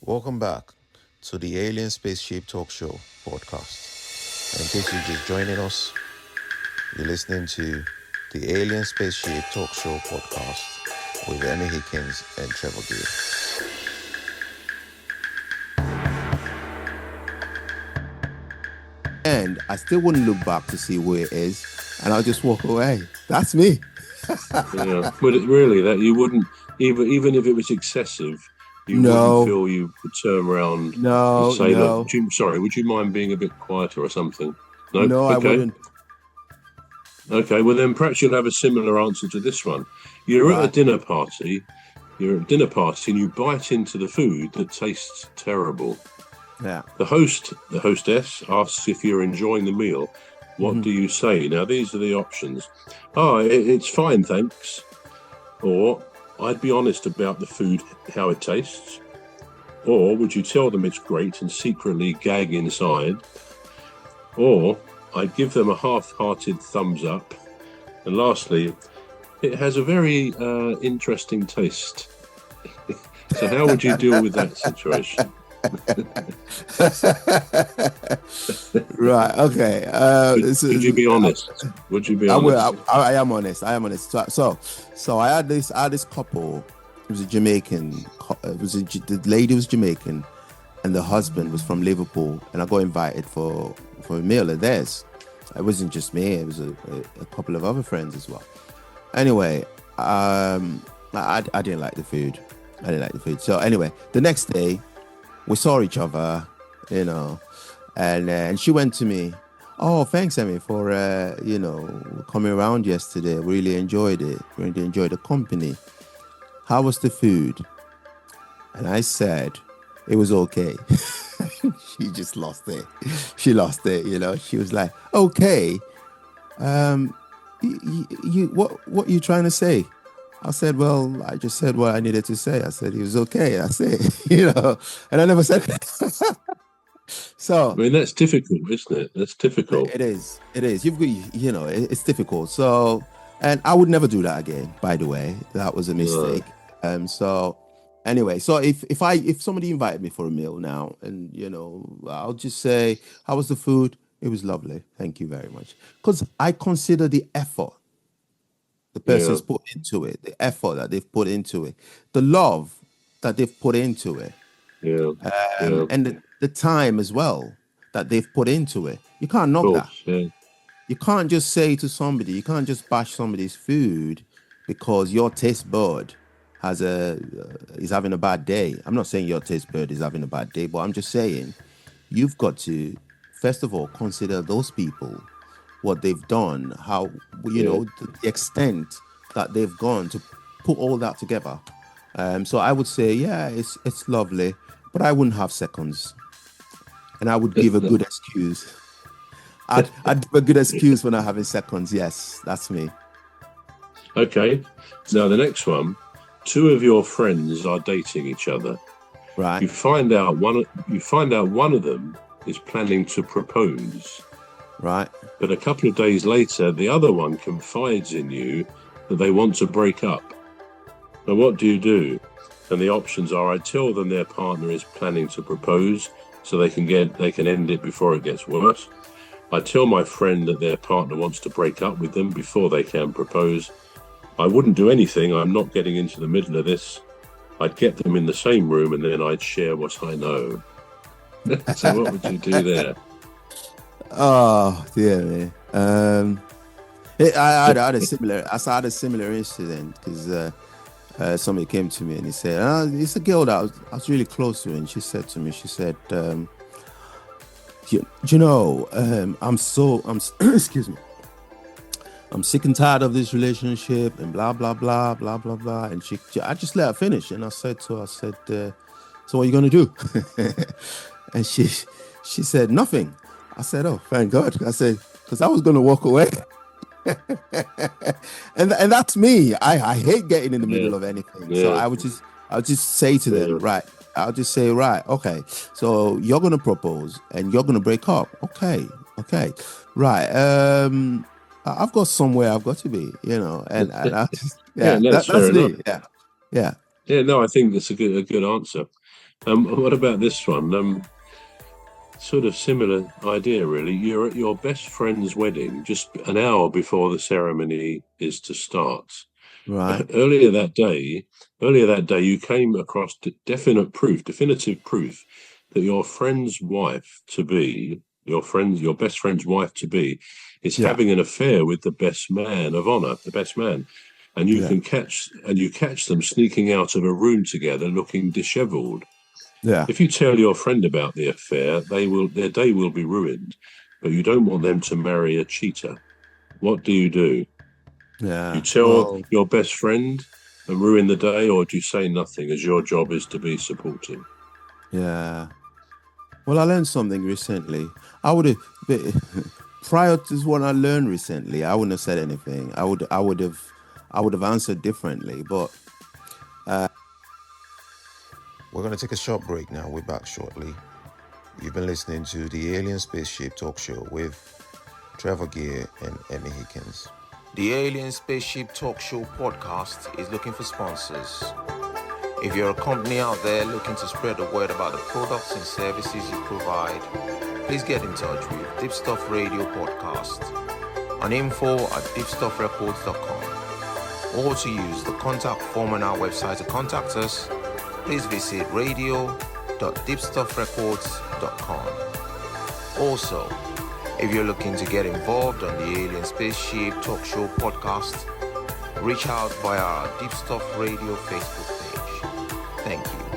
Welcome back to the Alien Spaceship Talk Show podcast. And in case you're just joining us, you're listening to the Alien Spaceship Talk Show podcast with Emmy Hikins and Trevor. And I still wouldn't look back to see where it is, and I'll just walk away. That's me. Yeah, but really, that you wouldn't even if it was excessive, you wouldn't feel you would turn around and say, "Look, would you mind being a bit quieter or something?" No, okay. I wouldn't. Okay, well then perhaps you'll have a similar answer to this one. You're at a dinner party. And you bite into the food that tastes terrible. Yeah. The hostess asks if you're enjoying the meal. What do you say? Now, these are the options. It's fine, thanks. Or, I'd be honest about the food, how it tastes. Or, would you tell them it's great and secretly gag inside? Or, I'd give them a half-hearted thumbs up. And lastly, it has a very interesting taste. So how would you deal with that situation? Right. Okay. Would you be honest? Would you be honest? I am honest. So I had this couple. It was a Jamaican. The lady was Jamaican, and the husband was from Liverpool. And I got invited for a meal at theirs. It wasn't just me. It was a couple of other friends as well. Anyway, I didn't like the food. So anyway, the next day, we saw each other, and she went to me, "Oh, thanks, Emmy, for, coming around yesterday. Really enjoyed it. Really enjoyed the company. How was the food?" And I said, "It was okay." She just lost it. She lost it, She was like, "Okay, what are you trying to say?" I said, "Well, I just said what I needed to say. I said he was okay. I said, and I never said." So I mean, that's difficult, isn't it? That's difficult. It is. You've got, it's difficult. So, and I would never do that again. By the way, that was a mistake. So, anyway, so if somebody invited me for a meal now, and I'll just say, "How was the food?" "It was lovely. Thank you very much." Because I consider the effort the person's put into it, the effort that they've put into it, the love that they've put into it, and the time as well that they've put into it. You can't knock that. Yeah. You can't just say to somebody, you can't just bash somebody's food because your taste bud is having a bad day. I'm not saying your taste bud is having a bad day, but I'm just saying you've got to, first of all, consider those people, what they've done, how, the extent that they've gone to put all that together. So I would say, it's lovely, but I wouldn't have seconds. And I would give a good excuse. I'd give a good excuse for not having seconds. Yes, that's me. Okay. Now the next one, two of your friends are dating each other. Right. You find out one of them is planning to propose. Right. But a couple of days later, the other one confides in you that they want to break up. Now, what do you do? And the options are: I tell them their partner is planning to propose so they can end it before it gets worse. I tell my friend that their partner wants to break up with them before they can propose. I wouldn't do anything. I'm not getting into the middle of this. I'd get them in the same room and then I'd share what I know. So what would you do there? Oh dear me. I had a similar incident because somebody came to me and he said, "It's a girl that I was really close to," and she said to me, excuse me, "I'm sick and tired of this relationship and blah blah blah blah blah blah." And I just let her finish, and I said to her, "So what are you gonna do?" And she said, "Nothing." I said, "Oh, thank God." I said, because I was going to walk away. and that's me. I hate getting in the middle of anything. So I would just say to them, right, I'll just say, right, okay, so you're going to propose and you're going to break up. Okay, right. I've got somewhere I've got to be, and I just, that's me. Yeah. Yeah, no, I think that's a good answer. What about this one? Sort of similar idea, really. You're at your best friend's wedding just an hour before the ceremony is to start. Right. Earlier that day, you came across definitive proof that your friend's wife to be, your best friend's wife to be, is having an affair with the best man of honor, the best man, and you catch them sneaking out of a room together, looking dishevelled. Yeah. If you tell your friend about the affair, their day will be ruined, but you don't want them to marry a cheater. What do you do? Yeah. You tell your best friend and ruin the day, or do you say nothing as your job is to be supportive? Yeah. Well, I learned something recently. I would have, prior to what I learned recently, I wouldn't have said anything. I would have answered differently, but. We're going to take a short break now. We're back shortly. You've been listening to the Alien Spaceship Talk Show with Trevor and Emmy Hikins. The Alien Spaceship Talk Show podcast is looking for sponsors. If you're a company out there looking to spread the word about the products and services you provide, please get in touch with Deepstuff Radio Podcast on info@deepstuffrecords.com, or to use the contact form on our website to contact us. Please visit radio.deepstuffrecords.com. Also, if you're looking to get involved on the Alien Spaceship Talk Show podcast, reach out via our Deepstuff Radio Facebook page. Thank you.